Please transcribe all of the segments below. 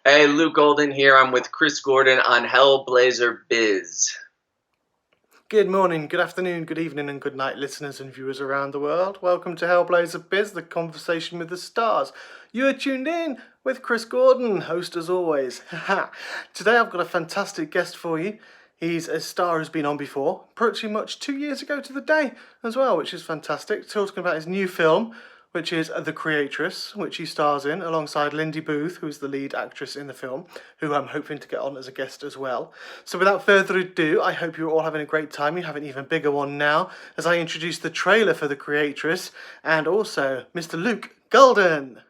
Hey, Luke Guldan here. I'm with Chris Gordon on Hellblazer Biz. Good morning, good afternoon, good evening, and good night, listeners and viewers around the world. Welcome to Hellblazer Biz, the conversation with the stars. You are tuned in with Chris Gordon, host as always. Today I've got a fantastic guest for you. He's a star who's been on before, pretty much 2 years ago to the day as well, which is fantastic. Talking about his new film, which is The Creatress, which he stars in alongside Lindy Booth, who's the lead actress in the film, who I'm hoping to get on as a guest as well. So without further ado, I hope you're all having a great time. You have an even bigger one now, as I introduce the trailer for The Creatress, and also Mr. Luke Guldan.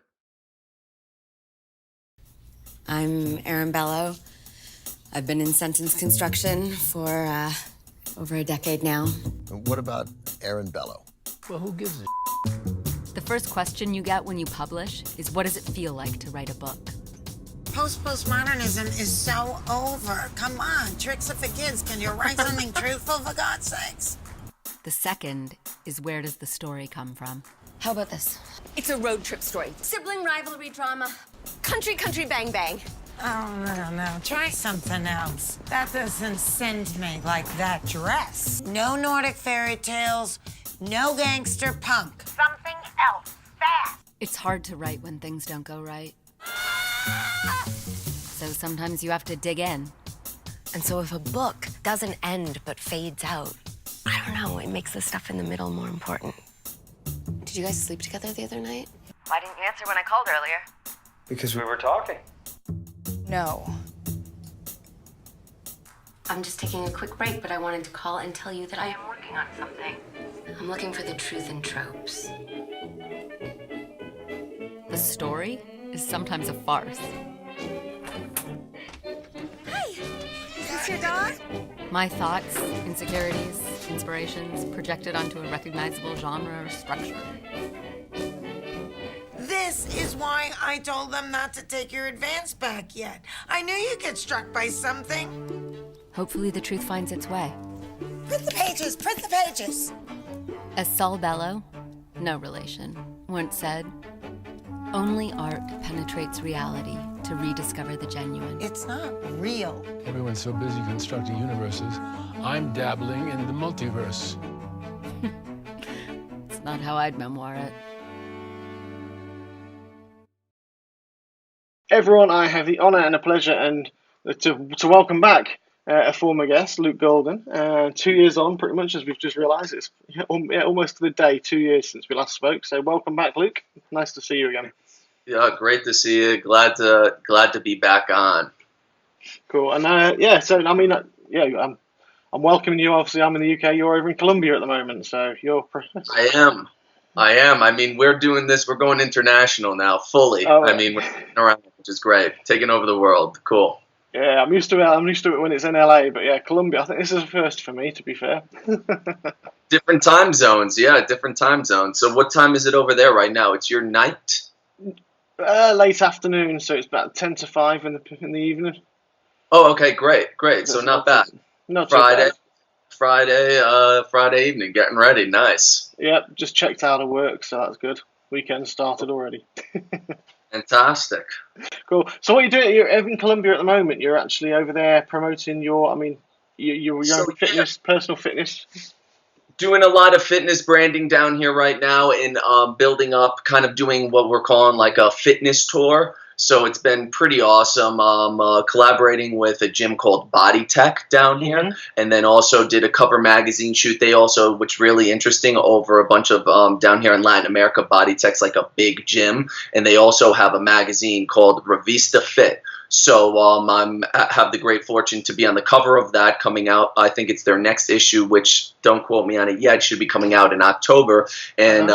I'm Erin Bello. I've been in sentence construction for over a decade now. What about Erin Bello? Well, who gives a The first question you get when you publish is, what does it feel like to write a book? Postmodernism is so over. Come on, tricks are for kids. Can you write something truthful, for God's sakes? The second is, where does the story come from? How about this? It's a road trip story. Sibling rivalry drama. Country bang bang. Oh, no. Try something else. That doesn't send me like that dress. No Nordic fairy tales, no gangster punk. Something else, fast. It's hard to write when things don't go right. So sometimes you have to dig in. And so if a book doesn't end but fades out, I don't know, it makes the stuff in the middle more important. Did you guys sleep together the other night? Why didn't you answer when I called earlier? Because we were talking. No. I'm just taking a quick break, but I wanted to call and tell you that I am working on something. I'm looking for the truth in tropes. The story is sometimes a farce. Hey, is this your dog? My thoughts, insecurities, inspirations projected onto a recognizable genre or structure. This is why I told them not to take your advance back yet. I knew you'd get struck by something. Hopefully the truth finds its way. Print the pages. As Saul Bellow, no relation, once said, only art penetrates reality to rediscover the genuine. It's not real. Everyone's so busy constructing universes. I'm dabbling in the multiverse. It's not how I'd memoir it. Everyone, I have the honour and a pleasure and to welcome back a former guest, Luke Guldan. 2 years on, pretty much, as we've just realised. It's almost to the day, 2 years since we last spoke. So welcome back, Luke. Nice to see you again. Yeah, great to see you. Glad to be back on. Cool. And I'm welcoming you. Obviously, I'm in the UK. You're over in Colombia at the moment, so you're. I am. I mean, we're doing this. We're going international now, fully. Oh, I mean, we're going around, which is great. Taking over the world. Cool. Yeah, I'm used to it when it's in LA, but yeah, Colombia. I think this is a first for me, to be fair. Different time zones. Yeah, different time zones. So what time is it over there right now? It's your night? Late afternoon, so it's about 10 to 5 in the evening. Oh, okay, great. So not bad. Not too bad. Friday evening, getting ready. Nice. Yep, just checked out of work, so that's good. Weekend started already. Fantastic. Cool. So what are you doing? You're in Colombia at the moment. You're actually over there promoting your own fitness, personal fitness. Doing a lot of fitness branding down here right now and building up, kind of doing what we're calling like a fitness tour. So it's been pretty awesome. Collaborating with a gym called Body Tech down here, and then also did a cover magazine shoot. They also, which really interesting, over a bunch of down here in Latin America, Body Tech's like a big gym, and they also have a magazine called Revista Fit. So I have the great fortune to be on the cover of that, coming out. I think it's their next issue, which don't quote me on it yet, should be coming out in October, and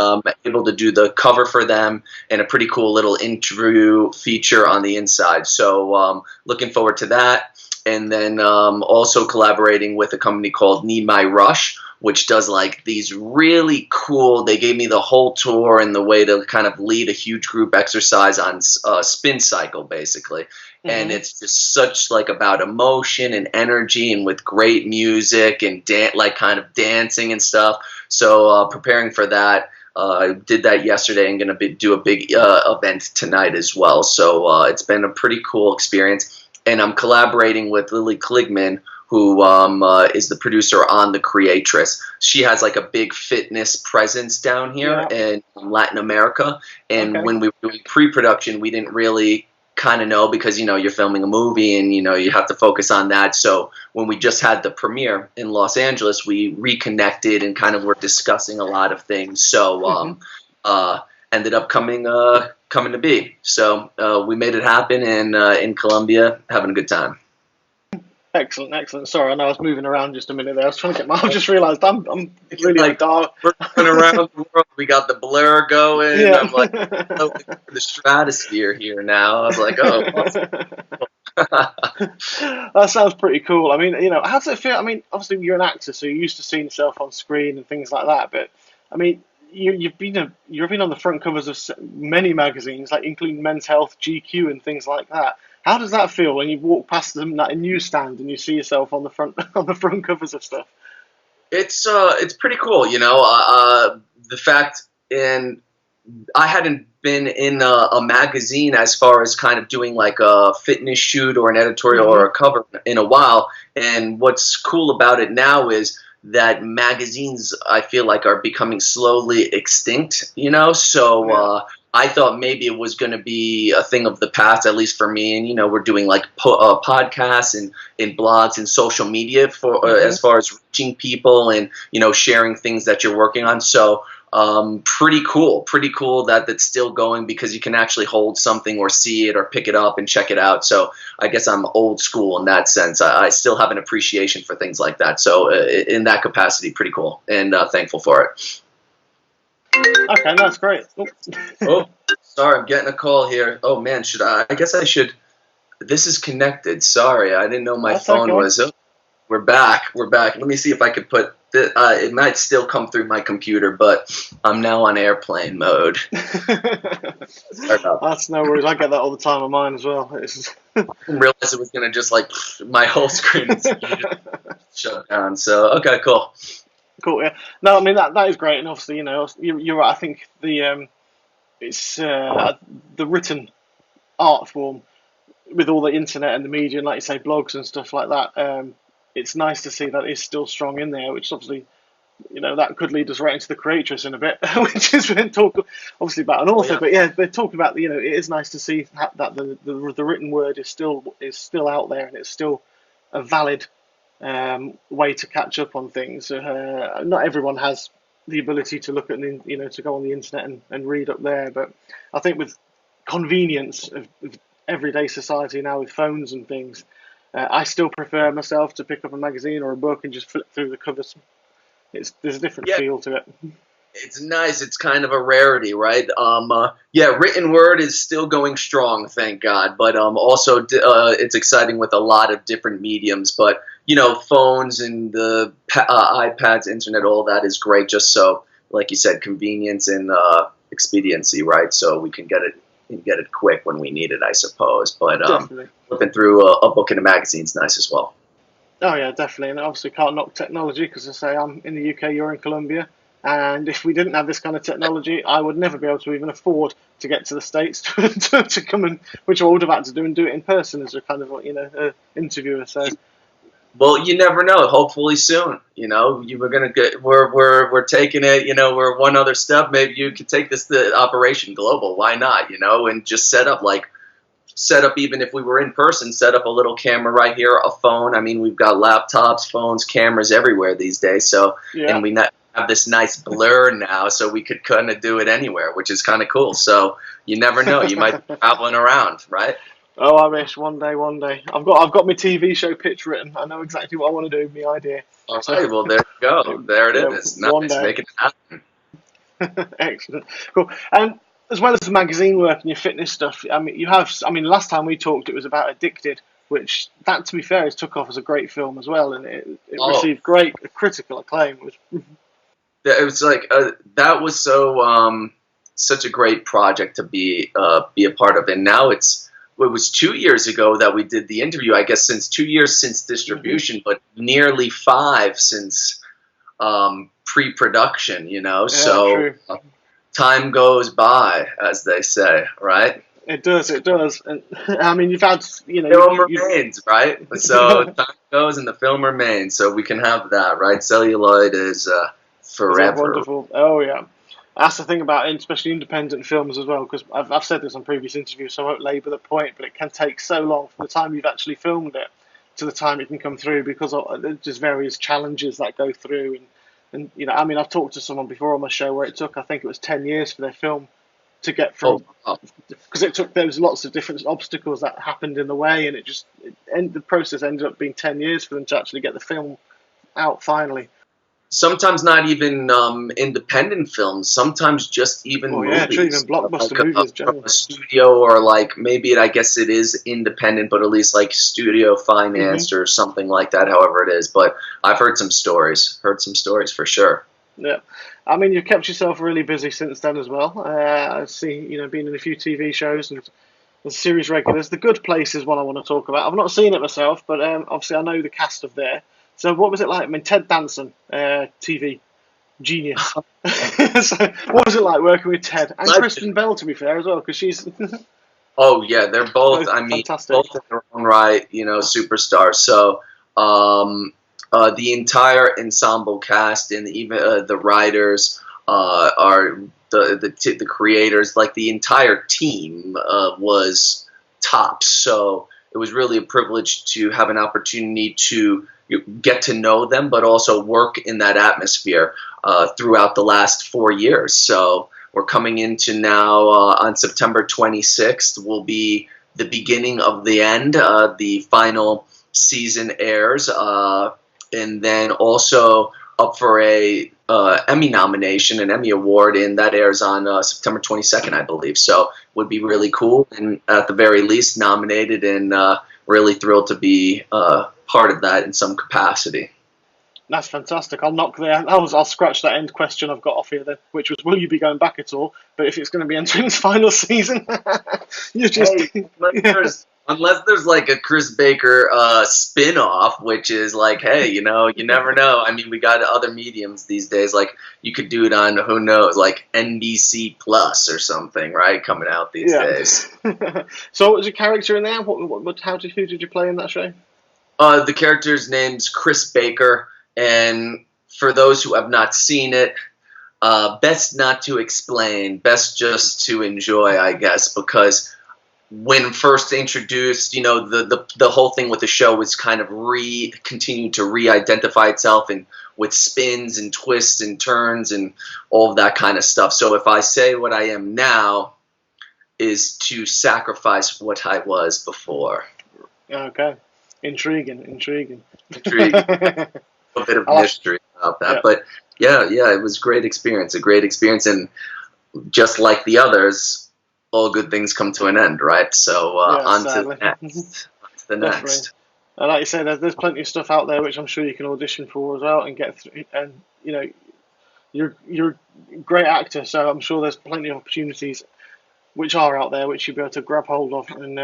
able to do the cover for them and a pretty cool little interview feature on the inside. So looking forward to that. And then also collaborating with a company called Need My Rush, which does like these really cool, they gave me the whole tour and the way to kind of lead a huge group exercise on spin cycle, basically. And it's just such like about emotion and energy, and with great music and like kind of dancing and stuff. So preparing for that. I did that yesterday and going to do a big event tonight as well. So it's been a pretty cool experience. And I'm collaborating with Lily Kligman, who is the producer on the Creatress. She has like a big fitness presence down here in Latin America. And when we were doing pre-production, we didn't really kind of know because, you're filming a movie and, you have to focus on that. So when we just had the premiere in Los Angeles, we reconnected and kind of were discussing a lot of things. So ended up coming to be. So we made it happen in Colombia, having a good time. Excellent, excellent. Sorry, I know I was moving around just a minute there. I was trying to get I just realised I'm really like dark. We're going around the world. We got the blur going. Yeah. I'm like, oh, the stratosphere here now. I was like, oh. That sounds pretty cool. I mean, how does it feel? I mean, obviously you're an actor, so you're used to seeing yourself on screen and things like that. But I mean, you've been on the front covers of many magazines, like including Men's Health, GQ, and things like that. How does that feel when you walk past them at a newsstand and you see yourself on the front covers of stuff? It's pretty cool, the fact, and I hadn't been in a magazine as far as kind of doing like a fitness shoot or an editorial or a cover in a while. And what's cool about it now is that magazines, I feel like, are becoming slowly extinct, So I thought maybe it was going to be a thing of the past, at least for me. And, we're doing like podcasts and blogs and social media for as far as reaching people and, sharing things that you're working on. So pretty cool that that's still going because you can actually hold something or see it or pick it up and check it out. So I guess I'm old school in that sense. I still have an appreciation for things like that. So in that capacity, pretty cool and thankful for it. Okay, that's great. Oh, sorry, I'm getting a call here. Oh man, I guess I should. This is connected. Sorry, I didn't know my phone was. Oh, we're back. Let me see if I could put. It might still come through my computer, but I'm now on airplane mode. Sorry about that. That's no worries. I get that all the time on mine as well. I didn't realize it was gonna just like my whole screen shut down. So okay, cool. Cool, yeah. No, I mean that is great, and obviously, you're right. I think it's the written art form with all the internet and the media, and like you say, blogs and stuff like that. It's nice to see that it's still strong in there, which obviously, that could lead us right into the Creatress in a bit, which is when talk obviously about an author, but yeah, they're talking about it is nice to see that the written word is still out there and it's still a valid way to catch up on things. Not everyone has the ability to look at to go on the internet and read up there, but I think with convenience of everyday society now with phones and things, I still prefer myself to pick up a magazine or a book and just flip through the covers. There's a different feel to it. It's nice. It's kind of a rarity, right? Written word is still going strong, thank God. But also it's exciting with a lot of different mediums. But phones and the iPads, internet, all that is great. Just so, like you said, convenience and expediency, right? So we can get it quick when we need it, I suppose. But flipping through a book and a magazine is nice as well. Oh yeah, definitely. And obviously can't knock technology because I say I'm in the UK, you're in Colombia. And if we didn't have this kind of technology, I would never be able to even afford to get to the States to come and, which I would have had to do and do it in person as a kind of interviewer. So, well, you never know. Hopefully soon. We're taking it. We're one other step. Maybe you could take this to Operation Global. Why not? And just set up even if we were in person, set up a little camera right here, a phone. I mean, we've got laptops, phones, cameras everywhere these days. So, and we have this nice blur now, so we could kind of do it anywhere, which is kind of cool. So you never know, you might be traveling around, right? Oh, I wish one day. I've got my TV show pitch written. I know exactly what I want to do. My idea. Okay, well there you go. There it is. Nice, making it happen. Excellent, cool. And as well as the magazine work and your fitness stuff, I mean, last time we talked, it was about Addicted, which that, to be fair, has took off as a great film as well, and it received great critical acclaim. It was like that was such a great project to be a part of, and now it was 2 years ago that we did the interview. I guess since 2 years since distribution, but nearly 5 since pre-production. Yeah, so true. time goes by, as they say, right? It does, and I mean, you've had, Film remains, right? So time goes and the film remains, so we can have that, right? Celluloid is Is that forever. wonderful? Oh yeah, that's the thing about especially independent films as well. Because I've said this on previous interviews, so I won't labour the point. But it can take so long from the time you've actually filmed it to the time it can come through, because there's just various challenges that go through. And I mean, I've talked to someone before on my show where it took, I think it was 10 years for their film to get from, because there was lots of different obstacles that happened in the way, and the process ended up being 10 years for them to actually get the film out finally. Sometimes not even independent films. Sometimes just even movies. Yeah, true, even blockbuster movies, generally. A studio, or like maybe I guess it is independent, but at least like studio financed or something like that. However it is, but I've heard some stories. For sure. Yeah, I mean, you've kept yourself really busy since then as well. I see, being in a few TV shows and the series regulars. The Good Place is one I want to talk about. I've not seen it myself, but obviously I know the cast of there. So what was it like? I mean, Ted Danson, TV genius. So what was it like working with Ted and Kristen Bell, to be fair, as well, because she's. Oh yeah, they're both. I mean, fantastic. Both in their own right, superstars. So the entire ensemble cast and even the writers are the creators. Like the entire team was top. So it was really a privilege to have an opportunity to get to know them, but also work in that atmosphere throughout the last 4 years. So we're coming into now on September 26th will be the beginning of the end. The final season airs, and then also up for a Emmy nomination, an Emmy award, and that airs on September 22nd, I believe. So would be really cool, and at the very least nominated, and really thrilled to be part of that in some capacity. That's fantastic. I'll scratch that end question I've got off here then, which was, will you be going back at all? But if it's going to be entering its final season, you just... Unless there's like a Chris Baker spin-off, which is like, hey, you never know. I mean, we got other mediums these days. Like, you could do it on, who knows, like NBC Plus or something, right? Coming out these days. So what was your character in there? Who did you play in that show? The character's name's Chris Baker, and for those who have not seen it, best not to explain, best just to enjoy, I guess, because when first introduced, the whole thing with the show was kind of continue to re-identify itself, and with spins and twists and turns and all of that kind of stuff. So if I say what I am now is to sacrifice what I was before. Okay. Intriguing. A bit of mystery about that. Yeah. But yeah, it was a great experience, and just like the others, all good things come to an end, right? So on to the next. And like you say, there's plenty of stuff out there which I'm sure you can audition for as well and get through. And you're a great actor, so I'm sure there's plenty of opportunities which are out there which you'll be able to grab hold of and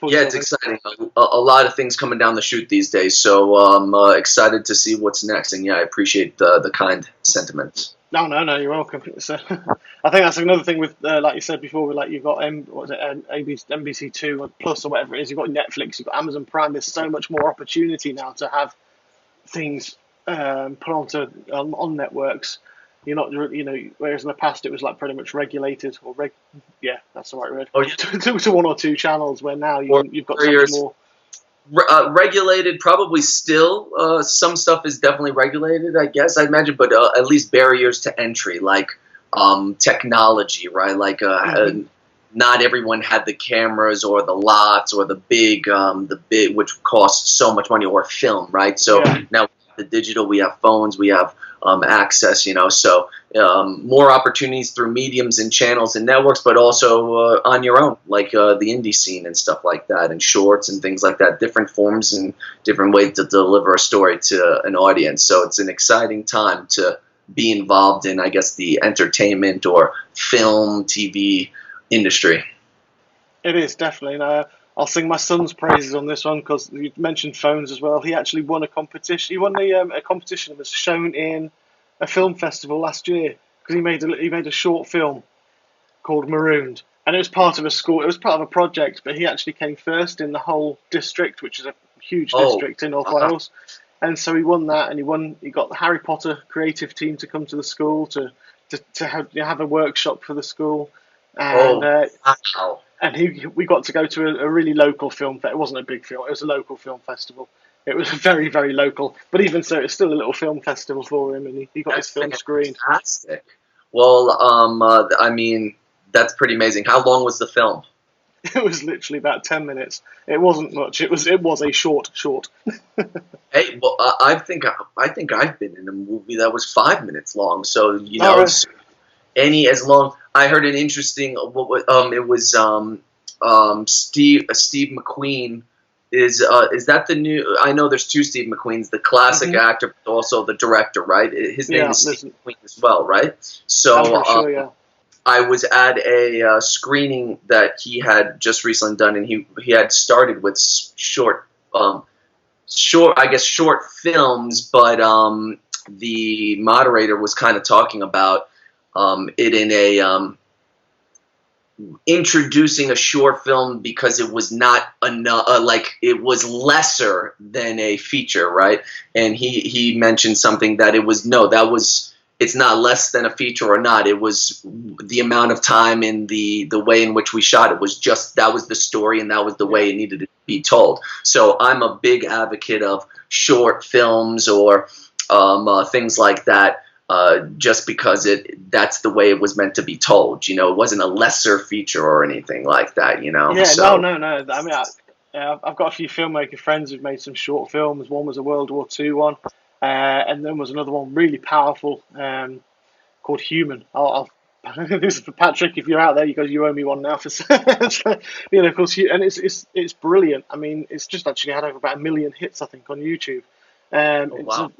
yeah, it's exciting. A lot of things coming down the chute these days, so I'm excited to see what's next. And yeah, I appreciate the kind sentiments. No, you're welcome. I think that's another thing with, like you said before, with like you've got NBC 2 Plus or whatever it is. You've got Netflix, you've got Amazon Prime. There's so much more opportunity now to have things put on networks. You're not, whereas in the past it was like pretty much regulated that's the right word. Oh, yeah. to one or two channels, where now you've got so much more. Regulated, probably still. Some stuff is definitely regulated, I guess, I imagine, but at least barriers to entry, like technology, right? Like not everyone had the cameras or the lots or the big, which costs so much money, or film, right? So now the digital, we have phones, we have access, so more opportunities through mediums and channels and networks, but also on your own, like the indie scene and stuff like that, and shorts and things like that, different forms and different ways to deliver a story to an audience. So it's an exciting time to be involved in, I guess, the entertainment or film, TV industry. It is, definitely. And I'll sing my son's praises on this one, because you mentioned phones as well. He actually won a competition. He won a competition that was shown in a film festival last year, because he made a short film called Marooned, and it was part of a school. It was part of a project, but he actually came first in the whole district, which is a huge district in North Wales. And so he won that, and he got the Harry Potter creative team to come to the school to have a workshop for the school. And wow. And we got to go to a really local film. It wasn't a big film. It was a local film festival. It was very, very local. But even so, it's still a little film festival for him, and he got his film screened. Fantastic. Well, I mean, that's pretty amazing. How long was the film? It was literally about 10 minutes. It wasn't much. It was a short. Hey, well, I think I've been in a movie that was 5 minutes long. So you know, as long. I heard an interesting. It was Steve McQueen. Is that the new? I know there's two Steve McQueens, the classic actor, but also the director, right? His name is Steve McQueen as well, right? So I was at a screening that he had just recently done, and he had started with short films, but the moderator was kind of talking about it in a introducing a short film because it was not enough, it was lesser than a feature, right? And he mentioned something that it's not less than a feature or not. It was the amount of time in the way in which we shot it was just, that was the story and that was the way it needed to be told. So I'm a big advocate of short films or things like that. Just because that's the way it was meant to be told, you know, it wasn't a lesser feature or anything like that, you know. Yeah, so, no. I mean, I've got a few filmmaker friends who've made some short films. One was a World War II one, and then was another one really powerful called Human. This is for Patrick. If you're out there, you owe me one now for you know, of course. And it's brilliant. I mean, it's just actually had over about 1 million hits, I think, on YouTube. wow.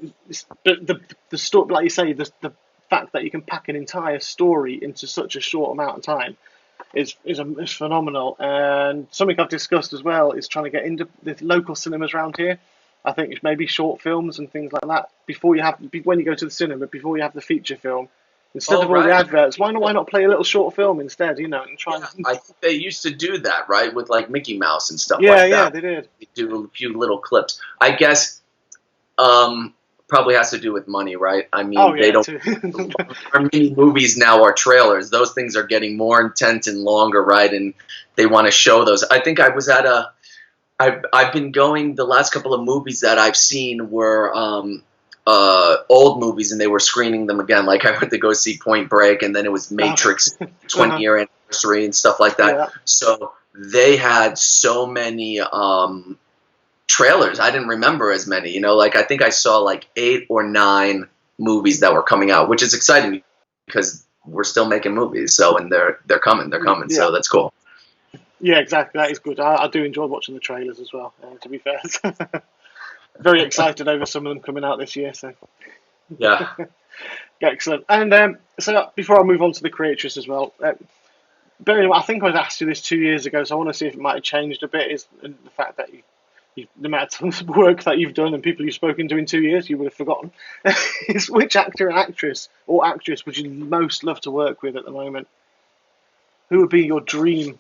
The story, like you say, the fact that you can pack an entire story into such a short amount of time is phenomenal. And something I've discussed as well is trying to get into the local cinemas around here. I think it's maybe short films and things like that when you go to the cinema, before you have the feature film. Instead of all the adverts, why not play a little short film instead? You know, and try. I think they used to do that, right, with like Mickey Mouse and stuff. Yeah, like that. Yeah, they did. They do a few little clips. I guess. Probably has to do with money, right? I mean, they don't. Our many movies now are trailers. Those things are getting more intense and longer, right? And they want to show those. I think I was at I've been going. The last couple of movies that I've seen were old movies, and they were screening them again. Like I went to go see Point Break, and then it was Matrix 20-year anniversary and stuff like that. Yeah. So they had so many. Trailers. I didn't remember as many, you know, like I think I saw like 8 or 9 movies that were coming out, which is exciting because we're still making movies. So, and they're coming. Yeah. So that's cool. Yeah, exactly. That is good. I do enjoy watching the trailers as well, to be fair. Very excited over some of them coming out this year. So yeah. Excellent. And so before I move on to the Creatress as well, I think I asked you this 2 years ago, so I want to see if it might have changed a bit, is the fact that the amount of work that you've done and people you've spoken to in 2 years, you would have forgotten. Which actor and actress or actress would you most love to work with at the moment? Who would be your dream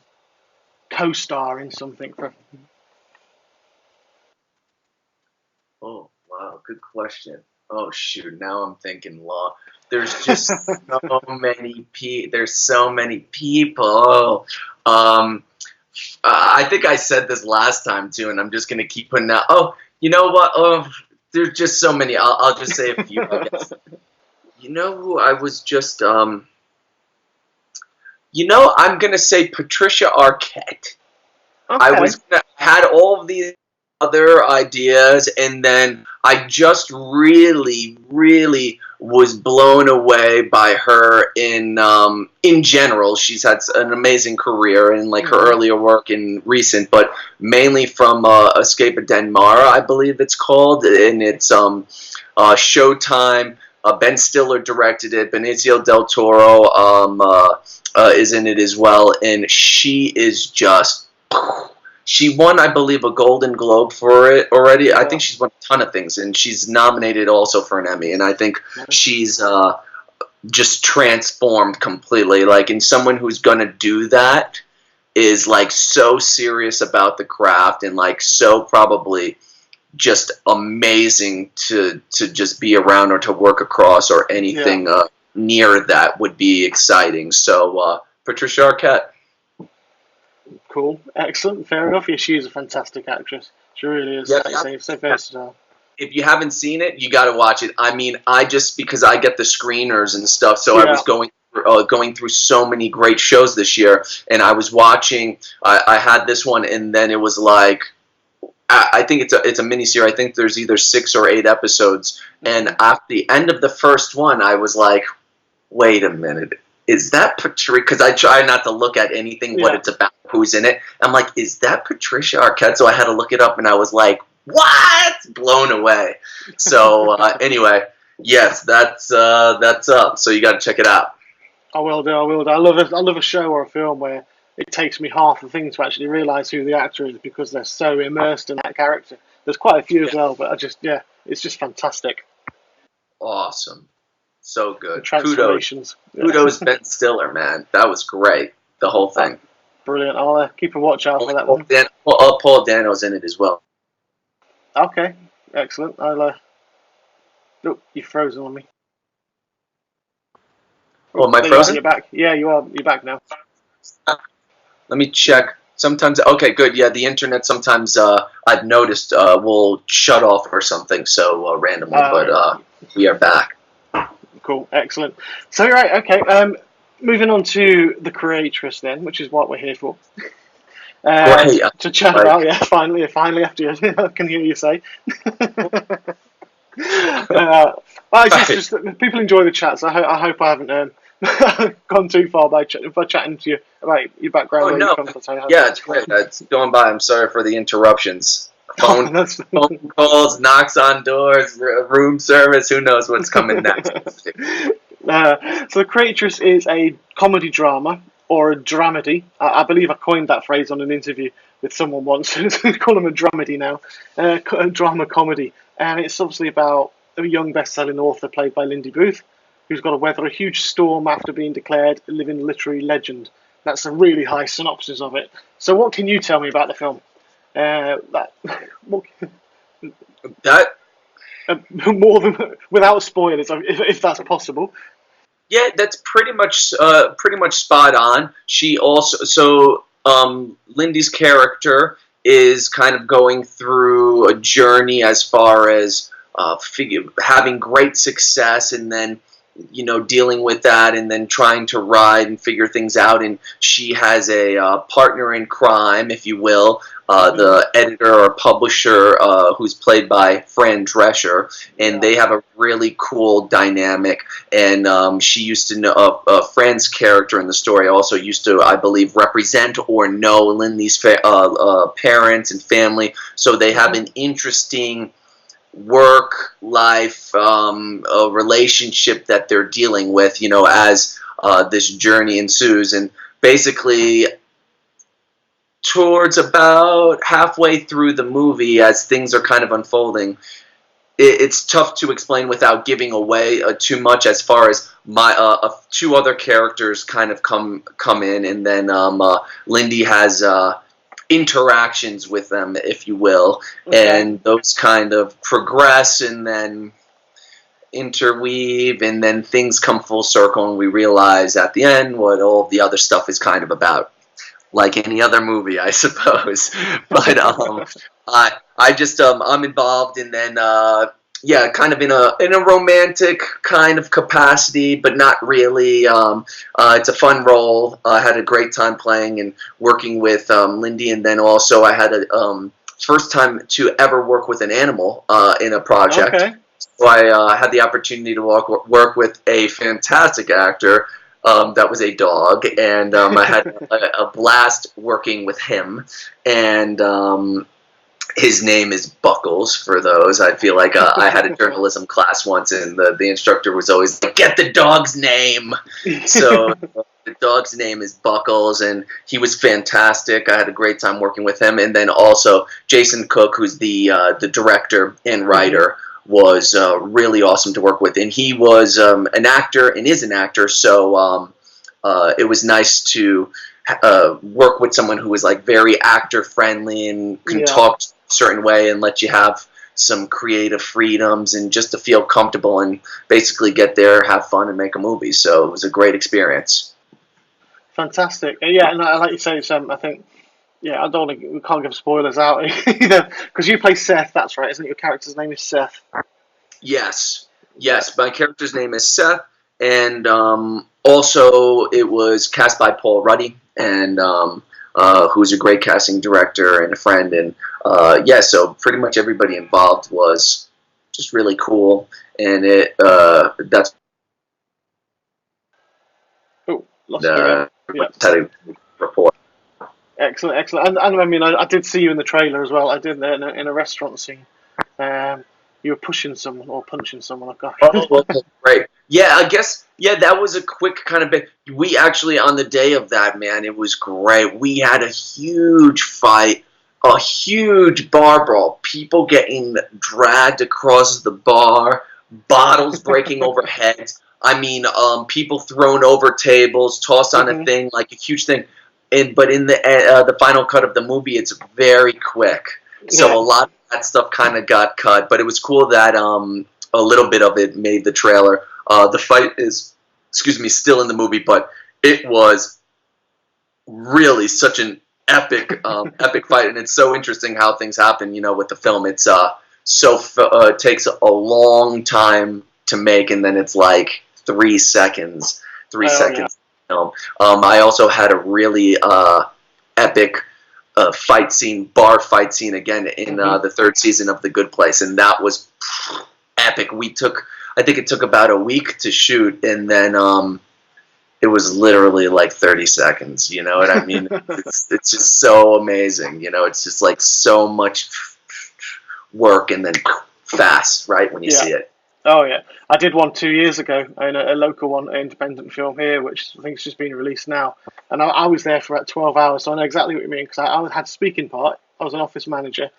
co-star in something? Oh, wow. Good question. Oh, shoot. Now I'm thinking law. There's just so many people. I think I said this last time too, and I'm just gonna keep putting out. Oh, you know what? Oh, there's just so many. I'll just say a few. I guess. You know who I was just. You know, I'm gonna say Patricia Arquette. Okay. I had all of these other ideas, and then I just really was blown away by her in general. She's had an amazing career in like her earlier work and recent, but mainly from Escape of Denmark, I believe it's called, and it's Showtime. Ben Stiller directed it. Benicio del Toro is in it as well, and she is just. She won, I believe, a Golden Globe for it already. Yeah. I think she's won a ton of things, and she's nominated also for an Emmy. And I think she's just transformed completely. Like, and someone who's gonna do that is like so serious about the craft and like so probably just amazing to just be around or to work across or anything near that would be exciting. So Patricia Arquette. Cool, excellent, fair enough. Yeah, she is a fantastic actress. She really is. Yep. So versatile. If you haven't seen it, you got to watch it. I mean, I just, because I get the screeners and stuff, so I was going through so many great shows this year, and I was watching. I had this one, and then it was like, I think it's a miniseries. I think there's either 6 or 8 episodes, and at the end of the first one, I was like, wait a minute. Is that Patricia? Because I try not to look at anything, what it's about, who's in it. I'm like, is that Patricia Arquette? So I had to look it up, and I was like, what? Blown away. So anyway, yes, that's up. So you got to check it out. I will do. I love a show or a film where it takes me half the thing to actually realise who the actor is because they're so immersed in that character. There's quite a few as well, but it's just fantastic. Awesome. So good. Transformations. Kudos Ben Stiller, man. That was great. The whole thing. Brilliant. I'll keep a watch out for that one. Paul Dano's in it as well. Okay. Excellent. I'll. Look, you're frozen on me. Oh, am I frozen? You're back. Yeah, you are. You're back now. Let me check. Sometimes, okay, good. Yeah, the internet sometimes I've noticed will shut off or something so randomly, but we are back. Cool, excellent. So right, okay. Moving on to the Creatress then, which is what we're here for. To chat about, finally after you, I can hear you say. It's just people enjoy the chats. I hope I haven't gone too far by chatting to you about your background. Oh, no. Yeah, it's great. It's going by. I'm sorry for the interruptions. Phone calls, knocks on doors, room service. Who knows what's coming next? So the Creatress is a comedy drama or a dramedy. I believe I coined that phrase on an interview with someone once. Call them a dramedy now. A drama comedy, and it's obviously about a young best-selling author played by Lindy Booth, who's got to weather a huge storm after being declared a living literary legend. That's a really high synopsis of it. So what can you tell me about the film? More than without spoilers, if that's possible. Yeah, that's pretty much spot on. She also Lindy's character is kind of going through a journey as far as having great success and then dealing with that and then trying to ride and figure things out. And she has a partner in crime, if you will, the editor or publisher who's played by Fran Drescher, and they have a really cool dynamic. And she used to know Fran's character in the story also used to, I believe, represent or know Lindy's parents and family. So they have an interesting work-life relationship that they're dealing with, as this journey ensues. And basically, towards about halfway through the movie, as things are kind of unfolding, it's tough to explain without giving away too much. As far as my 2 other characters kind of come in, and then Lindy has interactions with them, if you will, and those kind of progress and then interweave, and then things come full circle, and we realize at the end what all the other stuff is kind of about, like any other movie, I suppose. But I just I'm involved, and then kind of in a romantic kind of capacity, but not really. It's a fun role. I had a great time playing and working with Lindy, and then also I had a first time to ever work with an animal in a project. Okay. So I had the opportunity to work with a fantastic actor. That was a dog, and I had a blast working with him. And his name is Buckles, for those. I feel like I had a journalism class once, and the instructor was always like, get the dog's name. So the dog's name is Buckles, and he was fantastic. I had a great time working with him. And then also Jason Cook, who's the director and writer. was really awesome to work with, and he was an actor and is an actor, so it was nice to work with someone who was like very actor friendly and can talk a certain way and let you have some creative freedoms and just to feel comfortable and basically get there, have fun, and make a movie. So it was a great experience. Fantastic. Yeah, and like you say, I think, yeah, I don't want to, we can't give spoilers out either, because you play Seth, that's right, isn't it? Your character's name is Seth. Yes, my character's name is Seth, and also it was cast by Paul Ruddy, and who's a great casting director and a friend, and so pretty much everybody involved was just really cool, and that's Lost you again. Yeah. Report. Excellent. And I mean, I did see you in the trailer as well. I did in a restaurant scene. You were pushing someone or punching someone. Oh, great. Yeah, I guess. Yeah, that was a quick kind of bit. We actually, on the day of that, man, it was great. We had a huge fight, a huge bar brawl. People getting dragged across the bar, bottles breaking over heads. I mean, people thrown over tables, tossed on a thing, like a huge thing. But in the final cut of the movie, it's very quick. So a lot of that stuff kind of got cut. But it was cool that a little bit of it made the trailer. The fight is, still in the movie, but it was really such an epic fight. And it's so interesting how things happen, with the film. It's it takes a long time to make, and then it's like 3 seconds. 3 seconds. Yeah. I also had a really epic bar fight scene again in the third season of The Good Place, and that was epic. I think it took about a week to shoot, and then it was literally like 30 seconds. You know what I mean? it's just so amazing. It's just like so much work and then fast, right, when you see it. Oh, yeah. I did one 2 years ago in a local one, an independent film here, which I think has just been released now. And I was there for about 12 hours, so I know exactly what you mean, because I had a speaking part. I was an office manager.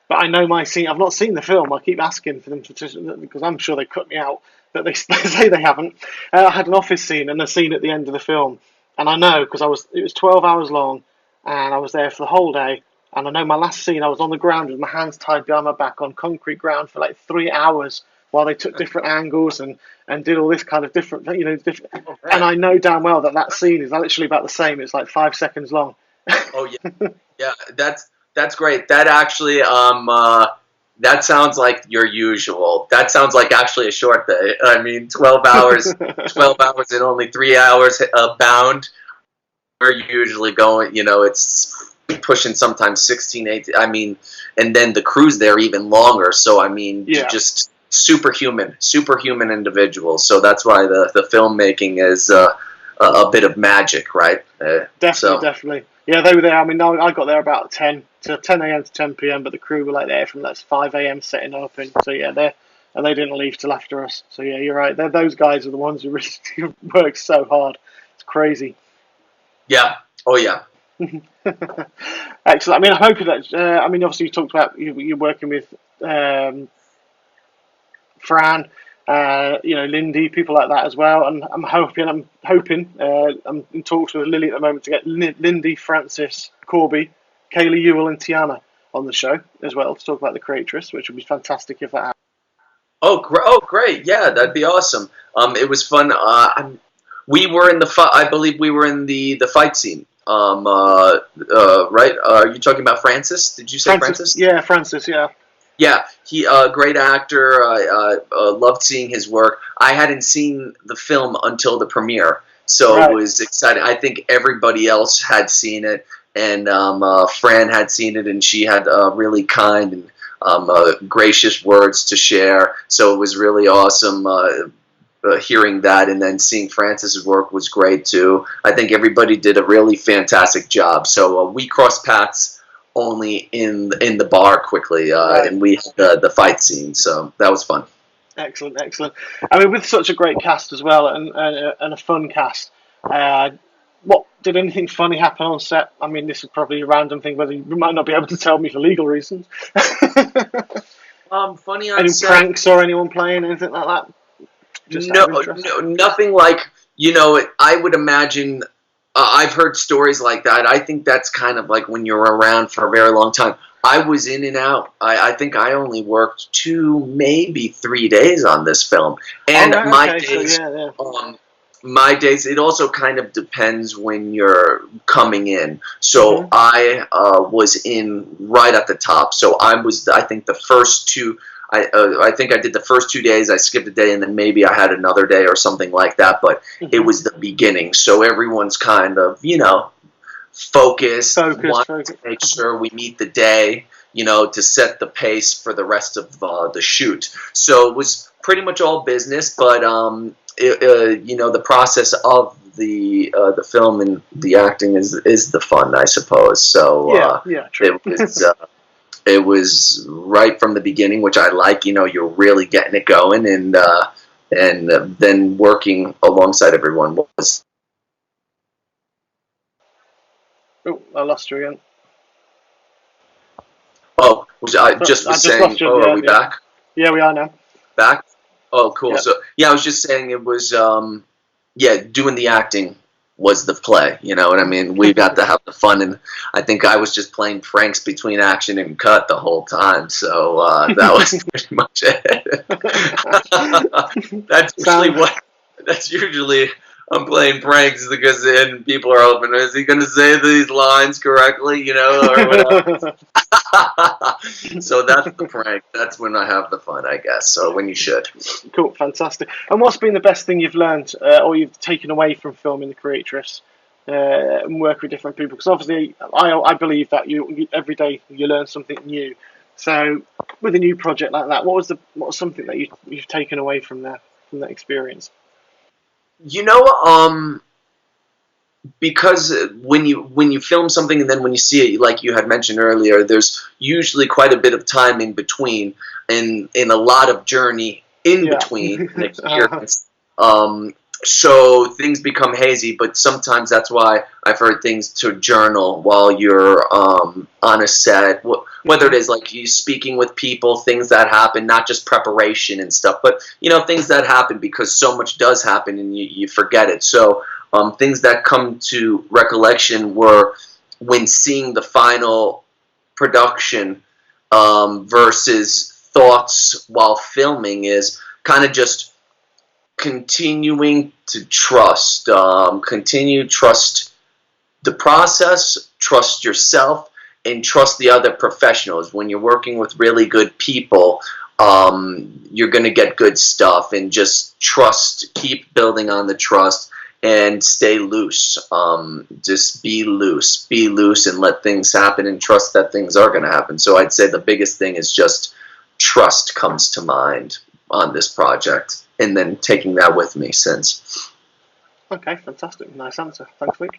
But I know my scene. I've not seen the film. I keep asking for them to, because I'm sure they cut me out, but they say they haven't. I had an office scene and a scene at the end of the film. And I know, because it was 12 hours long, and I was there for the whole day. And I know my last scene, I was on the ground with my hands tied behind my back on concrete ground for like 3 hours, while they took different angles and did all this kind of different. And I know damn well that scene is literally about the same. It's like 5 seconds long. Oh yeah, yeah. That's great. That actually, that sounds like your usual. That sounds like actually a short day. I mean, 12 hours, 12 hours and only 3 hours bound. We're usually going. It's pushing sometimes 16, 18. I mean, and then the crew's there even longer. So I mean, just superhuman individuals. So that's why the filmmaking is a bit of magic, right? Definitely. Yeah, they were there. I mean, I got there about 10 a.m. to 10 p.m., but the crew were like there from 5 a.m. setting up, and so yeah, they didn't leave till after us. So yeah, you're right. Those guys are the ones who really work so hard. It's crazy. Yeah. Oh yeah. Excellent. I mean, I'm hoping that. Obviously, you talked about you're working with Fran, Lindy, people like that as well. And I'm hoping, I'm in talks with Lily at the moment to get Lindy, Francis, Corby, Kaylee Ewell, and Tiana on the show as well to talk about the Creatress, which would be fantastic if that happened. Oh, great! Yeah, that'd be awesome. It was fun. We were in I believe we were in the fight scene. Right? Are you talking about Francis? Did you say Francis? Yeah, Francis. Yeah. Yeah, he great actor. I loved seeing his work. I hadn't seen the film until the premiere, so It was exciting. I think everybody else had seen it, and Fran had seen it, and she had really kind and gracious words to share. So it was really awesome hearing that, and then seeing Francis's work was great too. I think everybody did a really fantastic job. So we crossed paths only in the bar quickly, and we had the fight scene, so that was fun. Excellent. I mean, with such a great cast as well, and a fun cast, did anything funny happen on set? I mean, this is probably a random thing, whether you might not be able to tell me for legal reasons. Funny on Any set. pranks or anyone playing anything like that? Just out of interest? No, nothing like, I would imagine. I've heard stories like that. I think that's kind of like when you're around for a very long time. I was in and out. I think I only worked 2, maybe 3 days on this film, and Oh, right, my okay, so days. yeah. My days. It also kind of depends when you're coming in. So Mhm. I was in right at the top. So I was. I think the first 2. I think I did the first 2 days. I skipped a day, and then maybe I had another day or something like that. But it was the beginning, so everyone's kind of focused, wanting to make sure we meet the day, to set the pace for the rest of the shoot. So it was pretty much all business, but the process of the film and the acting is the fun, I suppose. So True. it was right from the beginning, which I like. You're really getting it going, and then working alongside everyone was. Oh, I lost you again. Oh, I just was saying. Lost you. Oh, are we back? Yeah, we are now. Back. Oh, cool. Yep. So I was just saying it was. Doing the acting was the play. You know what I mean? We got to have the fun, and I think I was just playing pranks between action and cut the whole time. So that was pretty much it. That's usually I'm playing pranks because then people are hoping, is he going to say these lines correctly? Or whatever. So that's the prank. That's when I have the fun, I guess. So when you should. Cool, fantastic. And what's been the best thing you've learned or you've taken away from filming The Creatress and work with different people? Because obviously, I believe that you every day you learn something new. So with a new project like that, what was something that you've taken away from that experience? Because when you film something and then when you see it, like you had mentioned earlier, there's usually quite a bit of time in between and a lot of journey in between an experience. So things become hazy, but sometimes that's why I've heard things to journal while you're on a set, whether it is like you speaking with people, things that happen, not just preparation and stuff, but things that happen because so much does happen and you forget it. So things that come to recollection were when seeing the final production versus thoughts while filming is kind of just continuing to trust, trust the process, trust yourself, and trust the other professionals. When you're working with really good people, you're going to get good stuff, and just trust, keep building on the trust, and stay loose. Just be loose, and let things happen, and trust that things are going to happen. So I'd say the biggest thing is just trust comes to mind on this project, and then taking that with me since. Okay, fantastic. Nice answer. Thanks, Luke.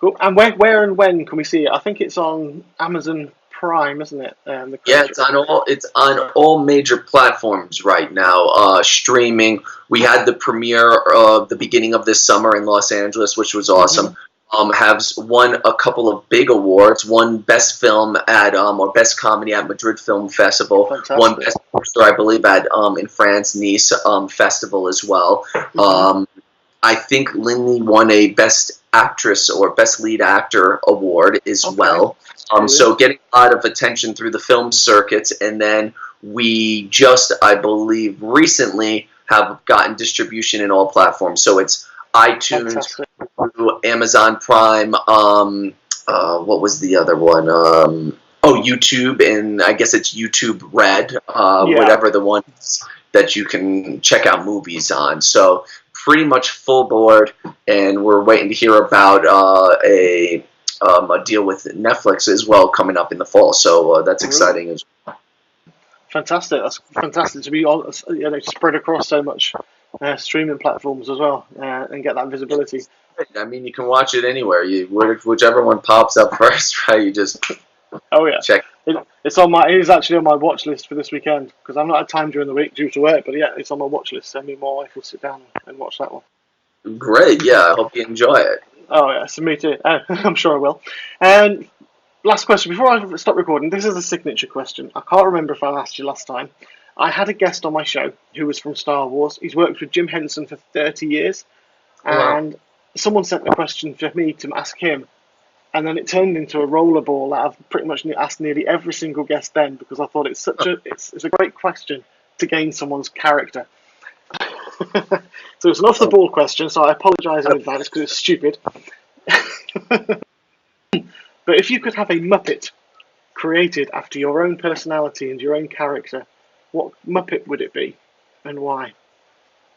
Cool. And where and when can we see it? I think it's on Amazon Prime, isn't it? It's on all major platforms right now. Streaming. We had the premiere of the beginning of this summer in Los Angeles, which was awesome. Has won a couple of big awards. Won Best Film at or Best Comedy at Madrid Film Festival. Fantastic. Won Best Poster, I believe, at in France Nice Festival as well. I think Lindley won a Best Actress or Best Lead Actor award as well. So getting a lot of attention through the film circuits, and then we just, I believe, recently have gotten distribution in all platforms. So it's iTunes, Amazon Prime, what was the other one? YouTube, and I guess it's YouTube Red, whatever the ones that you can check out movies on. So pretty much full board, and we're waiting to hear about a deal with Netflix as well coming up in the fall. So that's exciting as well. Fantastic. That's fantastic to be spread across so much streaming platforms as well and get that visibility. I mean, you can watch it anywhere. Whichever one pops up first, right? You just check. It's actually on my watch list for this weekend because I've not had time during the week due to work. But yeah, it's on my watch list. So me and my wife will sit down and watch that one. Great. Yeah, I hope you enjoy it. Oh yeah, so me too. I'm sure I will. And last question before I stop recording. This is a signature question. I can't remember if I asked you last time. I had a guest on my show who was from Star Wars. He's worked with Jim Henson for 30 years. And someone sent a question for me to ask him. And then it turned into a rollerball that I've pretty much asked nearly every single guest then, because I thought it's a great question to gain someone's character. So it's an off the ball question, so I apologise in advance because it's stupid. But if you could have a Muppet created after your own personality and your own character, what Muppet would it be, and why?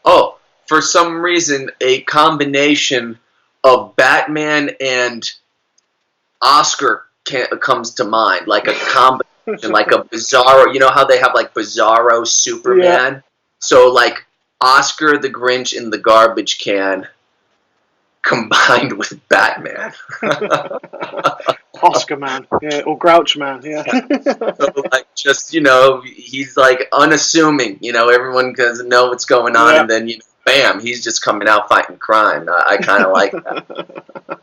Oh, for some reason, a combination of Batman and Oscar comes to mind, like a combination, like a Bizarro. You know how they have like Bizarro Superman? Yeah. So like Oscar the Grinch in the garbage can combined with Batman. Oscar Man, yeah, or Grouch Man, yeah. So, like, just, he's like unassuming, everyone doesn't know what's going on, and then, bam, he's just coming out fighting crime. I kind of like that.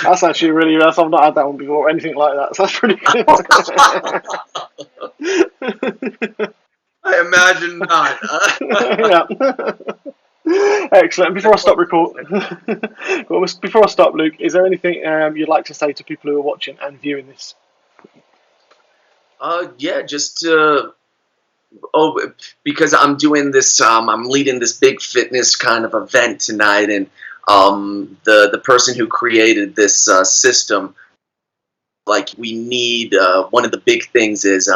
That's actually really nice. I've not had that one before, or anything like that, so that's pretty good. I imagine not. Yeah. Excellent. Before I stop Luke, is there anything you'd like to say to people who are watching and viewing this? Yeah, just because I'm doing this, I'm leading this big fitness kind of event tonight, and the person who created this system, like, we need one of the big things is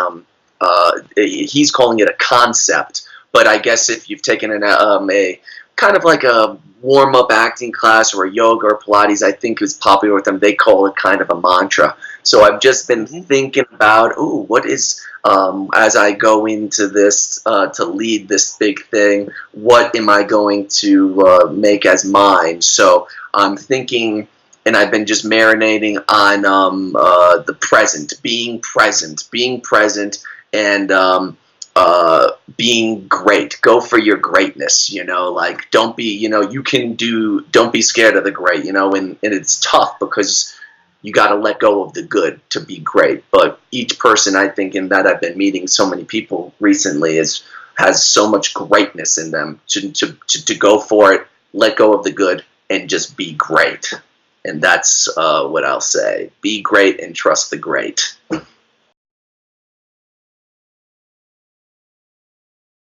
he's calling it a concept, but I guess if you've taken a kind of like a warm-up acting class or a yoga or Pilates, I think is popular with them. They call it kind of a mantra. So I've just been thinking about, what is, as I go into this, to lead this big thing, what am I going to make as mine? So I'm thinking, and I've been just marinating on the present, being present, and being great. Go for your greatness, like, don't be, don't be scared of the great, and it's tough because you got to let go of the good to be great. But each person, I think, in that I've been meeting so many people recently has so much greatness in them to go for it, let go of the good, and just be great. And that's what I'll say. Be great and trust the great.